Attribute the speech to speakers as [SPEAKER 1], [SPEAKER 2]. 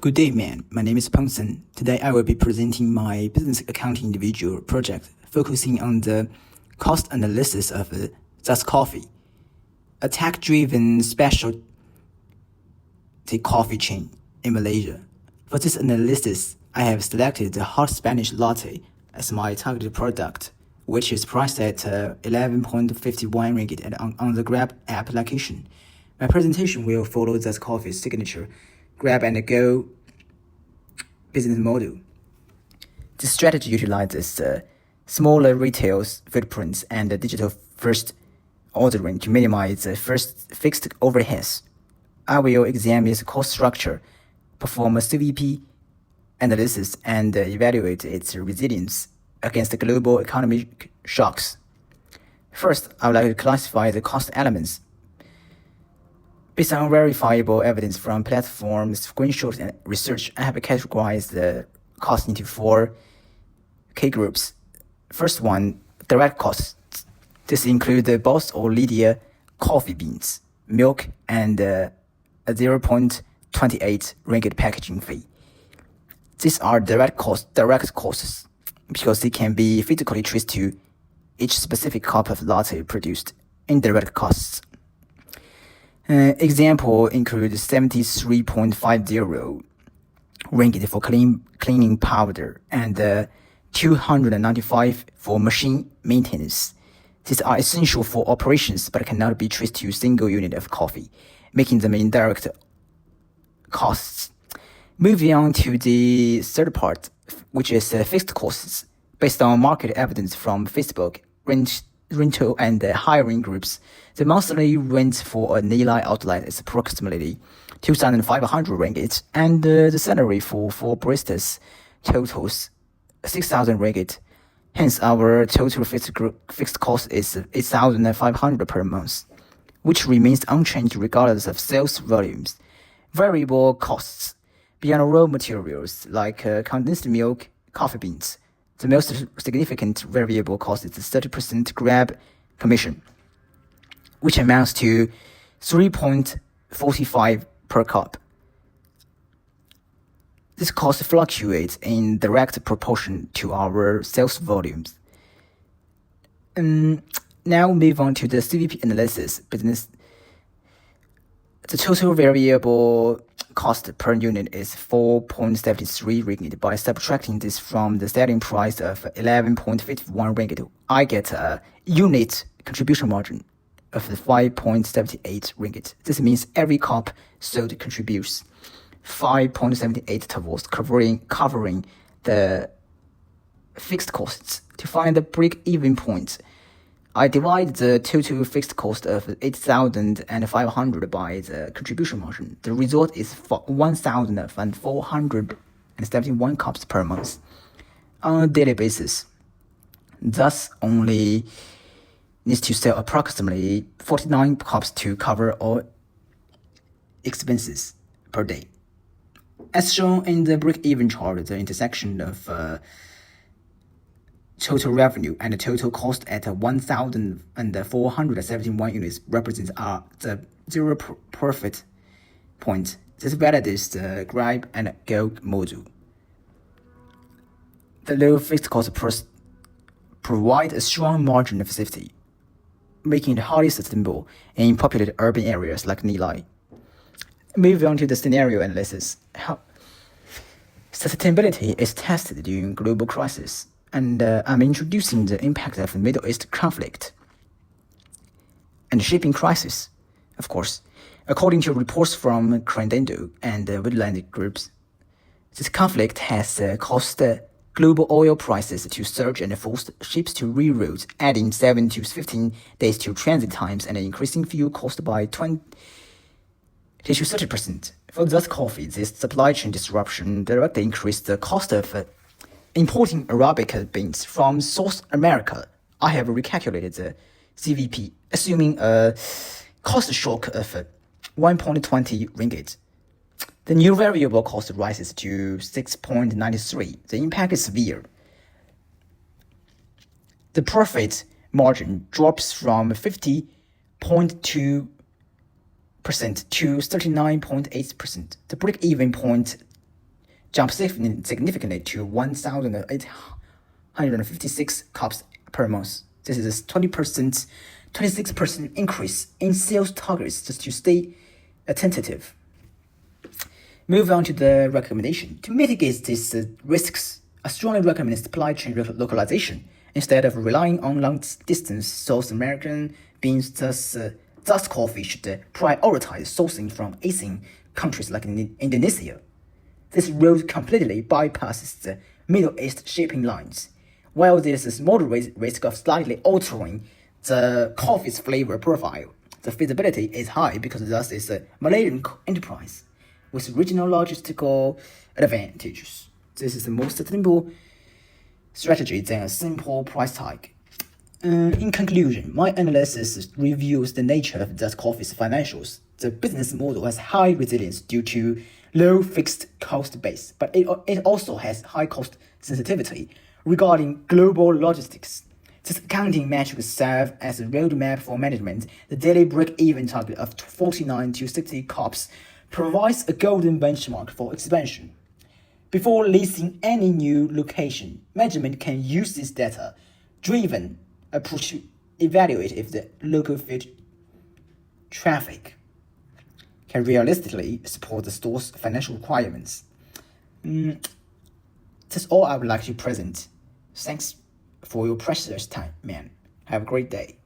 [SPEAKER 1] Good day, man. My name is Pengsen. Today I will be presenting my business accounting individual project focusing on the cost analysis of Just Coffee, a tech-driven specialty coffee chain in Malaysia. For this analysis, I have selected the hot Spanish latte as my targeted product, which is priced at 11.51 ringgit on the Grab app application. My presentation will follow Just Coffee's signature grab-and-go business model. This strategy utilizes smaller retail footprints and digital-first ordering to minimize fixed overheads. I will examine its cost structure, perform a CVP analysis, and evaluate its resilience against the global economic shocks. First, I would like to classify the cost elements. Based on verifiable evidence from platforms, screenshots, and research, I have categorized the cost into 4 key groups. First one, direct costs. This includes the Boss or Lydia coffee beans, milk, and a 0.28 ringgit packaging fee. These are direct costs because they can be physically traced to each specific cup of latte produced. Indirect costs. Example includes 73.50 ringgit for cleaning powder and 295 for machine maintenance. These are essential for operations but cannot be traced to a single unit of coffee, making them indirect costs. Moving on to the third part, which is fixed costs. Based on market evidence from Facebook, rental and hiring groups, the monthly rent for a Nilai outlet is approximately 2,500 ringgit, and the salary for 4 baristas totals 6,000 ringgit. Hence, our total fixed cost is 8,500 per month, which remains unchanged regardless of sales volumes. Variable costs beyond raw materials like condensed milk, coffee beans. The most significant variable cost is the 30% Grab commission, which amounts to 3.45 per cup. This cost fluctuates in direct proportion to our sales volumes. Now move on to the CVP analysis business. The total variable cost per unit is 4.73 ringgit. By subtracting this from the selling price of 11.51 ringgit, I get a unit contribution margin of 5.78 ringgit. This means every cup sold contributes 5.78 towards covering the fixed costs. To find the break-even point, I divide the total fixed cost of 8,500 by the contribution margin. The result is 1,471 cups per month on a daily basis. Thus, only needs to sell approximately 49 cups to cover all expenses per day. As shown in the break-even chart, the intersection of total revenue and the total cost at 1,471 units represents the zero profit point. This validates the grab-and-go model. The low fixed cost provide a strong margin of safety, making it highly sustainable in populated urban areas like Nilai. Moving on to the scenario analysis. Sustainability is tested during global crisis. And I'm introducing the impact of the Middle East conflict and shipping crisis, of course. According to reports from Credendo and Woodland groups, this conflict has caused global oil prices to surge and forced ships to reroute, adding 7 to 15 days to transit times and increasing fuel cost by 20 to 30%. For Just Coffee, this supply chain disruption directly increased the cost of importing Arabica beans from South America. I have recalculated the CVP, assuming a cost shock of 1.20 ringgit. The new variable cost rises to 6.93. The impact is severe. The profit margin drops from 50.2% to 39.8%. The break-even point jumped significantly to 1,856 cups per month. This is a 26% increase in sales targets just to stay attentive. Move on to the recommendation. To mitigate these risks, I strongly recommend supply chain localization instead of relying on long-distance South American beans. Thus coffee should prioritize sourcing from Asian countries like Indonesia. This route completely bypasses the Middle East shipping lines, while there is a moderate risk of slightly altering the coffee's flavor profile. The feasibility is high because thus is a Malaysian enterprise with regional logistical advantages. This is the most sustainable strategy than a simple price hike. In conclusion, my analysis reveals the nature of Just Coffee's financials. The business model has high resilience due to low fixed cost base, but it also has high cost sensitivity regarding global logistics. This accounting metrics serve as a roadmap for management. The daily break-even target of 49 to 60 cups provides a golden benchmark for expansion. Before leasing any new location, management can use this data-driven approach to evaluate if the local foot traffic can realistically support the store's financial requirements. That's all I would like to present. Thanks for your precious time, man. Have a great day.